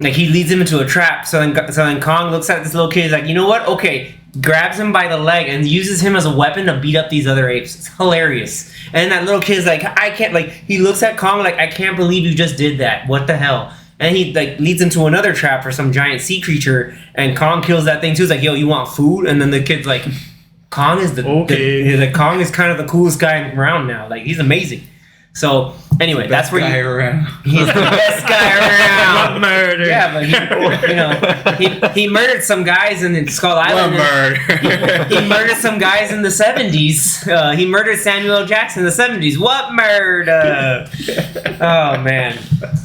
like he leads him into a trap. So then Kong looks at this little kid, he's like, you know what? Okay, grabs him by the leg and uses him as a weapon to beat up these other apes. It's hilarious. And that little kid's like, I can't, like, he looks at Kong like, I can't believe you just did that. What the hell? And he like leads him to another trap for some giant sea creature, and Kong kills that thing too. He's like, yo, you want food? And then the kid's like, Kong is Kong is kind of the coolest guy around now. Like, he's amazing. So anyway, that's where he's the best guy around. Murder. Yeah, but he murdered some guys in Skull Island. He murdered some guys in the 70s. He murdered Samuel L. Jackson in the 70s. What murder? Oh man.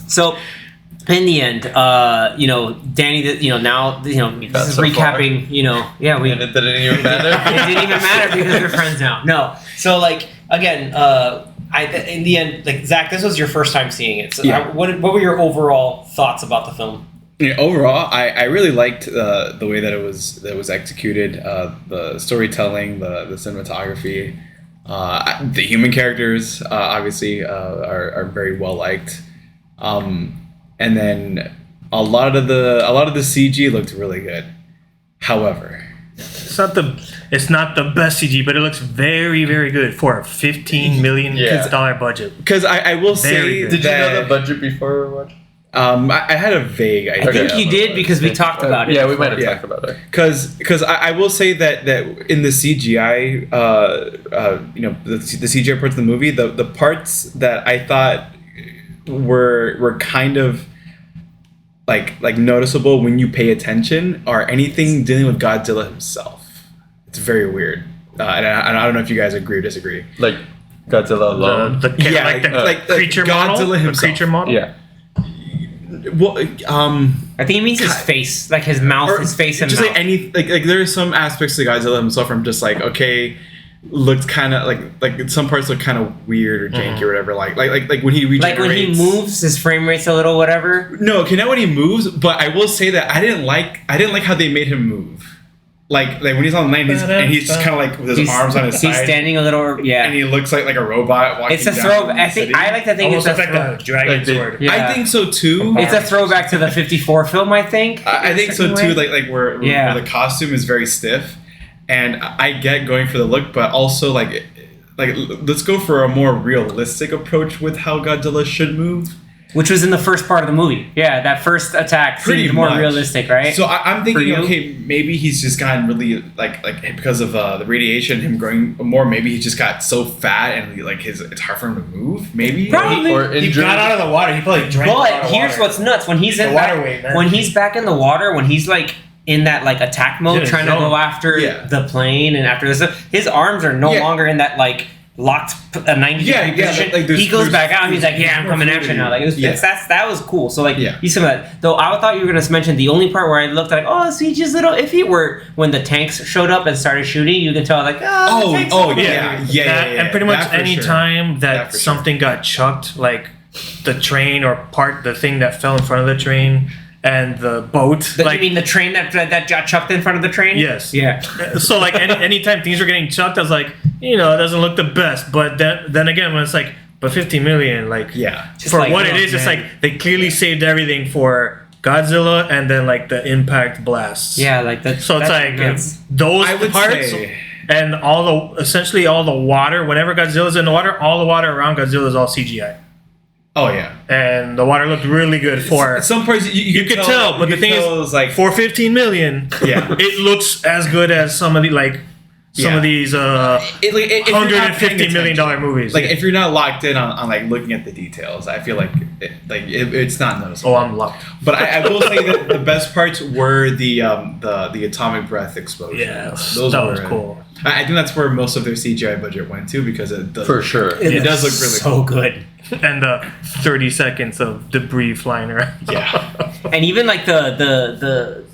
So in the end, Danny, now, this is so recapping, and it didn't even matter. It didn't even matter because we're friends now. No. So like again, in the end, like Zach, this was your first time seeing it. So yeah. What were your overall thoughts about the film? Yeah, overall, I really liked the way that it was executed, the storytelling, the cinematography, the human characters obviously are very well liked, and then a lot of the CG looked really good. However, it's not the best CG, but it looks very, very good for a $15 million budget. Because I will say, did you know the budget before what? I had a vague idea. I think you did because we talked about it. Yeah, we might have talked about it. Because I will say that in the CGI, the CGI parts of the movie, the parts that I thought were kind of like noticeable when you pay attention are anything dealing with Godzilla himself. It's very weird, and I don't know if you guys agree or disagree. Like Godzilla alone, the creature model, Godzilla himself. The creature model. Yeah. Well, I think he means his face, like his mouth, his face, and just mouth. like there are some aspects to Godzilla himself. I'm just like, okay, looks kind of like some parts look kind of weird or janky or whatever. Like when he regenerates, like when he moves, his frame rate's a little whatever. No, okay, not when he moves, but I will say that I didn't like how they made him move. Like when he's on the land, and he's just kind of like with his arms on his side. He's standing a little, and he looks like a robot walking. It's a throwback. I think I like to think almost it's like a dragon sword. Yeah. I think so too. It's a throwback to the '54 film. I think. I think so too. Like where the costume is very stiff, and I get going for the look, but also like let's go for a more realistic approach with how Godzilla should move. Which was in the first part of the movie. Yeah, that first attack seemed more realistic, right? So I'm thinking, okay, maybe he's just gotten really like because of the radiation, him growing more. Maybe he just got so fat and it's hard for him to move. Maybe probably. Or he got out of the water. He probably drank. But here's what's nuts: when he's in when he's back in the water, when he's like in that like attack mode, trying to go after the plane and after this, his arms are no longer in that like locked a 90 degree position. Like he goes back out and he's like, I'm coming at you now. Like that was cool. So like he's some of that. Though I thought you were gonna mention the only part where I looked like, CG's a little iffy, were when the tanks showed up and started shooting. You can tell like, and pretty much any time that something got chucked, like the train or the thing that fell in front of the train. And the boat. You mean the train that got chucked in front of the train? Yes. Yeah. So like anytime things were getting chucked, I was like, it doesn't look the best. But then again, when it's like But 50 million, like for what it is, it's like they clearly saved everything for Godzilla and then like the impact blasts. Yeah, like that. So it's like those parts and essentially all the water. Whenever Godzilla's in the water, all the water around Godzilla is all CGI. Oh yeah, and the water looked really good for some parts. You could tell, but the thing is, like for 15 million, it looks as good as some of these $150 million movies. Like if you're not locked in on like looking at the details, I feel like it's not noticeable. Oh, I'm locked. But I will say that the best parts were the atomic breath explosions. Yeah, that was cool. I think that's where most of their CGI budget went to because it does, for sure it does look really so good. And the 30 seconds of debris flying around. Yeah, and even like the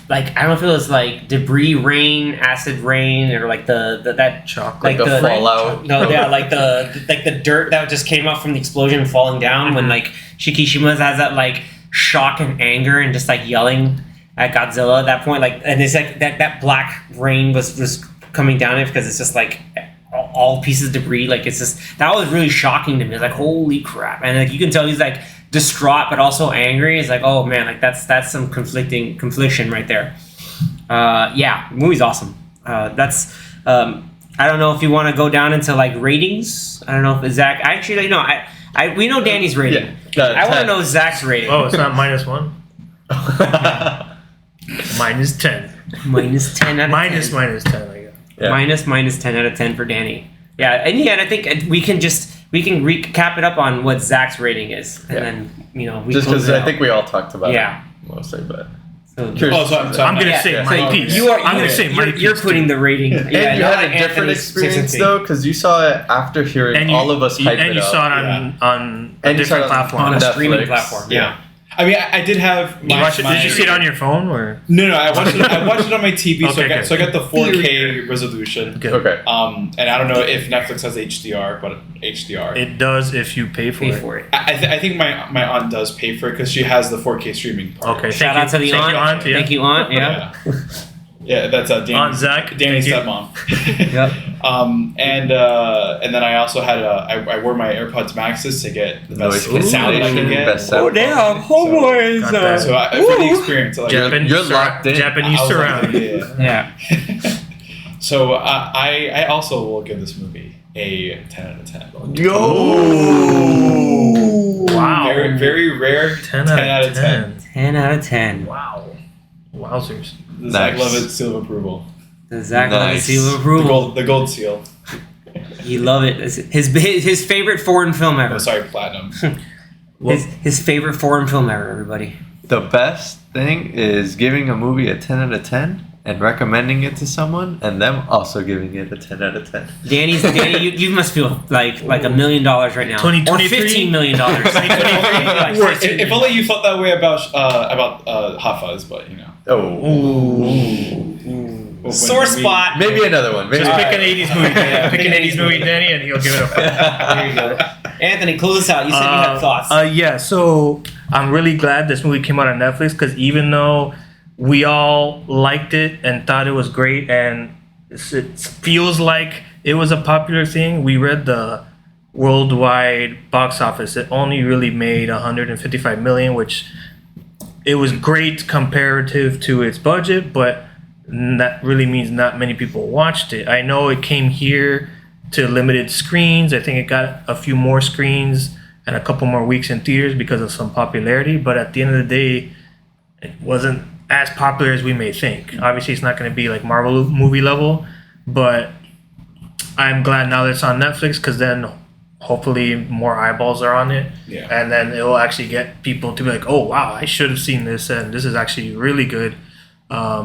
like I don't know if it was like debris rain, acid rain, or like that chocolate, like the fallout. No, yeah, like the dirt that just came up from the explosion falling down when like Shikishima has that like shock and anger and just like yelling at Godzilla at that point, like, and it's like that black rain was coming down it because it's just like all pieces of debris, like it's just that was really shocking to me. It's like holy crap, and like you can tell he's like distraught but also angry. It's like, oh man, like that's some confliction right there. Yeah, the movie's awesome. That's I don't know if you want to go down into like ratings. I don't know if Zach actually we know Danny's rating. Yeah, I want to know Zach's rating. Oh, it's not -1. -10. -10 out of minus 10. minus 10. I guess. Yeah. Minus 10 out of 10 for Danny. Yeah, and I think we can recap it up on what Zach's rating is, and then we just because I think we all talked about it mostly, but I'm gonna say my piece. I'm gonna say my piece. You're putting the rating. And you had a different experience though, because you saw it after hearing all of us hype it up. And you saw it on a different platform, on a streaming platform. Yeah. I mean, I did have. Did you see it on your phone or? No, I watched it on my TV. Okay, so I got the 4K resolution. Okay. And I don't know if Netflix has HDR, but HDR. It does if you pay for it. I think my aunt does pay for it because she has the 4K streaming part. Okay. Shout out to the aunt. Thank you, aunt. Yeah. Yeah, that's Aunt Zach, Danny's stepmom. Yep. And then I also had I wore my AirPods Maxes to get the best sound I could get. Oh damn, homeboys! So for the experience, like, you're locked in. Japanese surround. Yeah. So I also will give this movie a 10 out of 10. Yo! Wow. Very, very rare 10 out of 10. 10 out of 10. Wow. Wowzers. The Zach Lovett seal of approval. The Zach Lovett seal of approval. The gold seal. You love it. His favorite foreign film ever. Oh, sorry, platinum. his favorite foreign film ever, everybody. The best thing is giving a movie a 10 out of 10 and recommending it to someone and them also giving it a 10 out of 10. Danny, you must feel like $1 million right now. 2023? Or $15 million. 2023? If only you felt that way about Hot Fuzz, but you know. Sore spot. Maybe another one. Maybe just pick an 80s movie. Pick an 80s movie, Danny, and he'll give it a 5. There you go. Anthony, close us out. You said you had thoughts. Yeah, so I'm really glad this movie came out on Netflix because even though we all liked it and thought it was great and it feels like it was a popular thing, we read the worldwide box office. It only really made $155 million, which it was great comparative to its budget, but that really means not many people watched it. I know it came here to limited screens. I think it got a few more screens and a couple more weeks in theaters because of some popularity, but at the end of the day, it wasn't as popular as we may think. Obviously, it's not going to be like Marvel movie level, but I'm glad now that it's on Netflix because then hopefully more eyeballs are on it, and then it will actually get people to be like, oh wow, I should have seen this, and this is actually really good,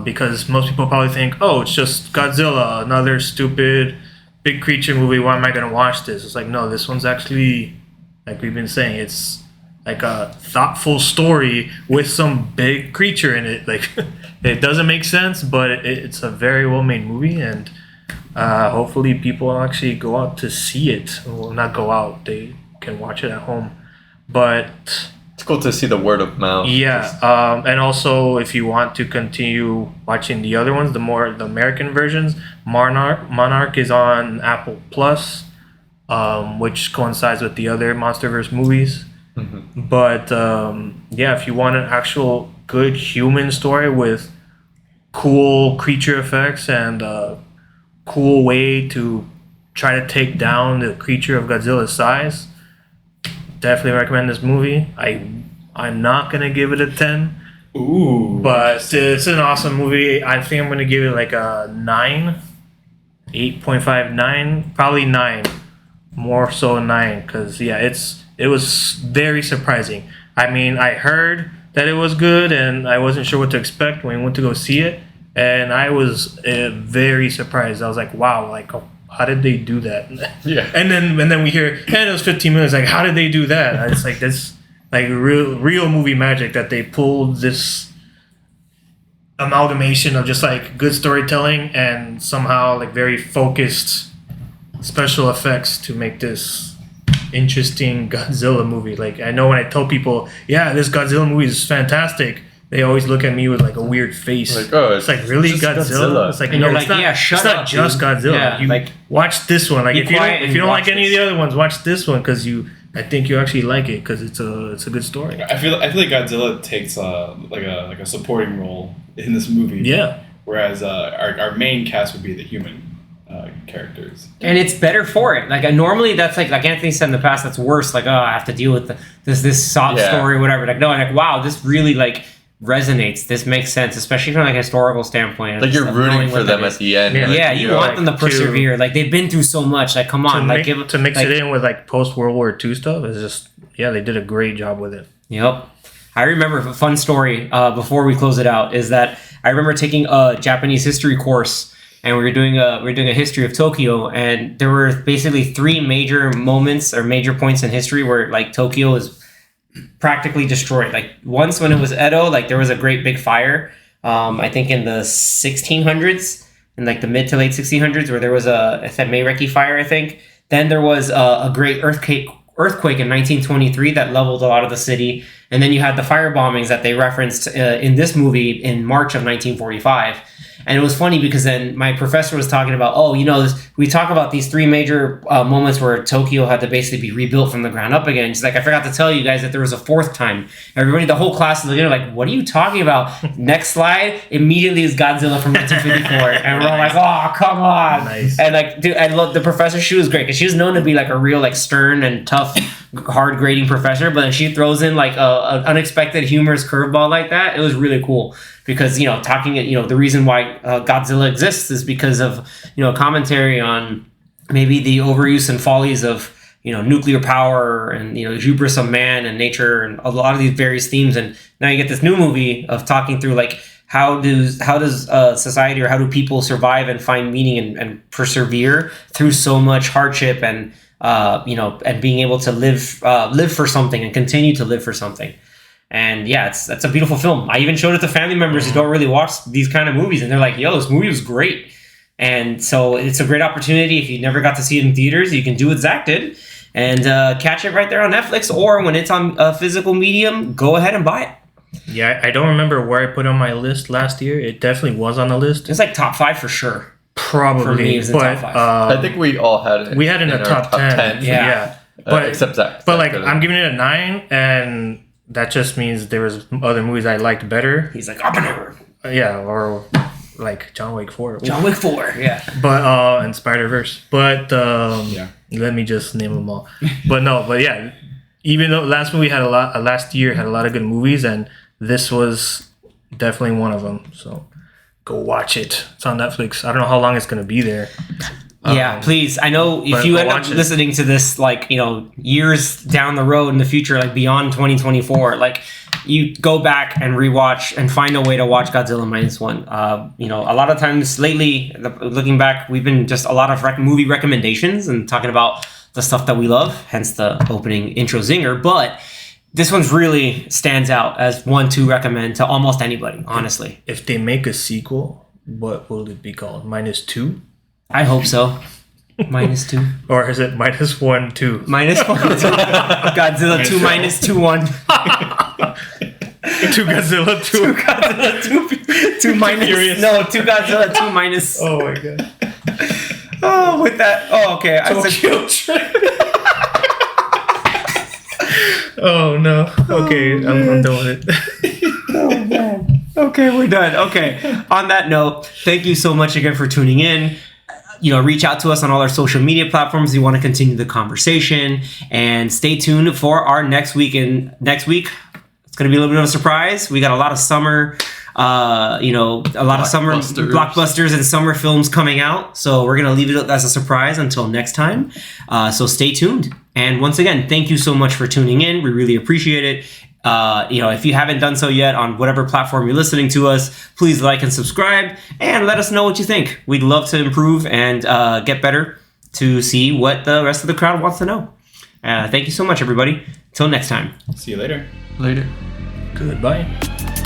because most people probably think, oh, it's just Godzilla, another stupid big creature movie, why am I going to watch this? It's like, no, this one's actually, like we've been saying, it's like a thoughtful story with some big creature in it. Like, it doesn't make sense, but it's a very well made movie, and hopefully people will actually go out to see it. Well, not go out, they can watch it at home. But it's cool to see the word of mouth. Yeah, and also if you want to continue watching the other ones, the American versions, Monarch is on Apple Plus. which coincides with the other MonsterVerse movies. But if you want an actual good human story with cool creature effects and a cool way to try to take down the creature of Godzilla's size, definitely recommend this movie. I'm not gonna give it a 10. Ooh. But it's an awesome movie. I think I'm gonna give it like a 9. 8.5, 9, probably 9. More so 9, because it was very surprising. I mean, I heard that it was good, and I wasn't sure what to expect when we went to go see it, and I was very surprised. I was like, wow, like how did they do that? Yeah. And then we hear, it was 15 minutes. Like, how did they do that? It's like this, like real movie magic that they pulled this amalgamation of just like good storytelling and somehow like very focused special effects to make this interesting Godzilla movie. Like, I know when I tell people, this Godzilla movie is fantastic, they always look at me with like a weird face. Like, oh, it's like, really, Godzilla? It's like, and no, you're it's like, not, shut it's up, not just dude. Godzilla. Yeah, You like, watch this one. Like, be if you quiet don't like watch any of this. the other ones, watch this one because I think you actually like it because it's a good story. I feel like Godzilla takes like a supporting role in this movie. Yeah. Whereas our main cast would be the human characters. And it's better for it. Like, normally that's like Anthony said in the past, that's worse. Like, I have to deal with this sob story, whatever. Like, no, like, wow, this really like resonates. This makes sense, especially from like a historical standpoint. Like, you're rooting for them at the end. Yeah, you want them to persevere. Like, they've been through so much. Like, come on, to mix it in with like post World War II stuff is just they did a great job with it. Yep. I remember a fun story before we close it out is that I remember taking a Japanese history course, and we were doing a history of Tokyo, and there were basically 3 major moments or major points in history where like Tokyo is practically destroyed. Like, once when it was Edo, like there was a great big fire, I think in the 1600s, in like the mid to late 1600s, where there was a Meireki fire, I think. Then there was a great earthquake in 1923 that leveled a lot of the city. And then you had the fire bombings that they referenced in this movie in March of 1945. And it was funny because then my professor was talking about, we talk about these 3 major moments where Tokyo had to basically be rebuilt from the ground up again. She's like, I forgot to tell you guys that there was a 4th time. Everybody, the whole class is looking at like, what are you talking about? Next slide, immediately is Godzilla from 1954. And we're all like, oh, come on. Nice. And like, dude, I love the professor. She was great because she was known to be like a real like stern and tough, hard grading professor. But then she throws in like an unexpected humorous curveball like that. It was really cool. Because, the reason why Godzilla exists is because of, commentary on maybe the overuse and follies of, nuclear power and, hubris of man and nature and a lot of these various themes. And now you get this new movie of talking through, like, how does society or how do people survive and find meaning and persevere through so much hardship and, and being able to live for something and continue to live for something. And that's a beautiful film. I even showed it to family members who don't really watch these kind of movies, and they're like, yo, this movie was great. And so it's a great opportunity. If you never got to see it in theaters, you can do what Zach did and catch it right there on Netflix, or when it's on a physical medium, go ahead and buy it. Yeah, I don't remember where I put it on my list last year. It definitely was on the list. It's like top 5 for sure. Probably. For me, it was in top 5. I think we all had it. We had it in the top 10. Yeah. But except Zach. But like, I'm giving it a 9, and that just means there was other movies I liked better. He's like, Oppenheimer. Or like John Wick 4. John Wick 4, yeah. But and Spider-Verse. But let me just name them all. But even though last year had a lot of good movies, and this was definitely one of them. So go watch it. It's on Netflix. I don't know how long it's gonna be there. Yeah, please. I know if you end up listening to this, like, years down the road in the future, like beyond 2024, like, you go back and rewatch and find a way to watch Godzilla Minus One. A lot of times lately, looking back, we've been just a lot of movie recommendations and talking about the stuff that we love, hence the opening intro zinger. But this one's really stands out as one to recommend to almost anybody, honestly. If they make a sequel, what will it be called? Minus 2? I hope so. Minus 2. Or is it minus 1, 2? Minus 1, 2. Godzilla 2 minus 2, 1. 2 Godzilla 2. 2 Godzilla 2 minus. Furious. No, 2 Godzilla 2 minus. Oh my god. Oh, with that. Oh, okay. Tokyo Trip. Oh no. Okay, I'm done with it. Oh man. Okay, we're done. Okay. On that note, thank you so much again for tuning in. Reach out to us on all our social media platforms if you want to continue the conversation, and stay tuned for our next week. And next week, it's going to be a little bit of a surprise. We got a lot of summer, a lot of summer blockbusters and summer films coming out. So we're going to leave it as a surprise until next time. So stay tuned. And once again, thank you so much for tuning in. We really appreciate it. If you haven't done so yet on whatever platform you're listening to us, please like and subscribe and let us know what you think. We'd love to improve and get better to see what the rest of the crowd wants to know. Thank you so much, everybody. Till next time. See you later. Later. Goodbye.